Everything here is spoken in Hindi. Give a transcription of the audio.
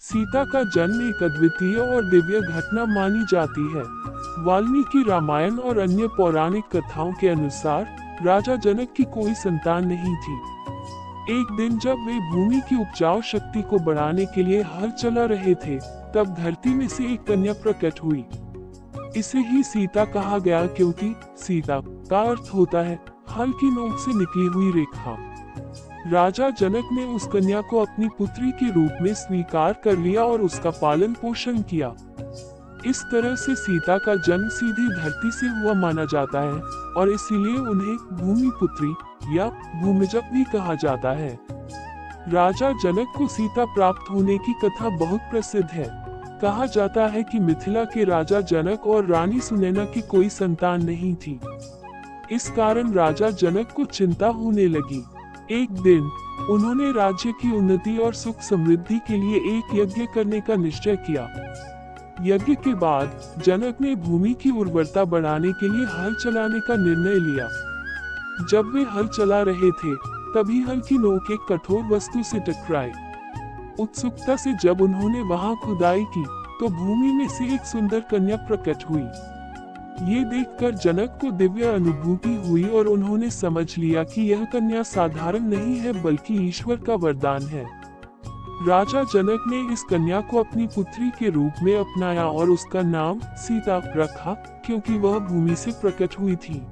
सीता का जन्म एक अद्वितीय और दिव्य घटना मानी जाती है। वाल्मीकि रामायण और अन्य पौराणिक कथाओं के अनुसार राजा जनक की कोई संतान नहीं थी। एक दिन जब वे भूमि की उपजाऊ शक्ति को बढ़ाने के लिए हल चला रहे थे, तब धरती में से एक कन्या प्रकट हुई। इसे ही सीता कहा गया क्योंकि सीता का अर्थ होता है हल की नोक से निकली हुई रेखा। राजा जनक ने उस कन्या को अपनी पुत्री के रूप में स्वीकार कर लिया और उसका पालन पोषण किया। इस तरह से सीता का जन्म सीधी धरती से हुआ माना जाता है और इसीलिए उन्हें भूमि पुत्री या भूमिजक भी कहा जाता है। राजा जनक को सीता प्राप्त होने की कथा बहुत प्रसिद्ध है। कहा जाता है कि मिथिला के राजा जनक और रानी सुनैना की कोई संतान नहीं थी। इस कारण राजा जनक को चिंता होने लगी। एक दिन उन्होंने राज्य की उन्नति और सुख समृद्धि के लिए एक यज्ञ करने का निश्चय किया। यज्ञ के बाद जनक ने भूमि की उर्वरता बढ़ाने के लिए हल चलाने का निर्णय लिया। जब वे हल चला रहे थे, तभी हल की नोक एक कठोर वस्तु से टकराई। उत्सुकता से जब उन्होंने वहां खुदाई की, तो भूमि में से एक सुंदर कन्या प्रकट हुई। ये देखकर जनक को दिव्य अनुभूति हुई और उन्होंने समझ लिया कि यह कन्या साधारण नहीं है बल्कि ईश्वर का वरदान है। राजा जनक ने इस कन्या को अपनी पुत्री के रूप में अपनाया और उसका नाम सीता रखा, क्योंकि वह भूमि से प्रकट हुई थी।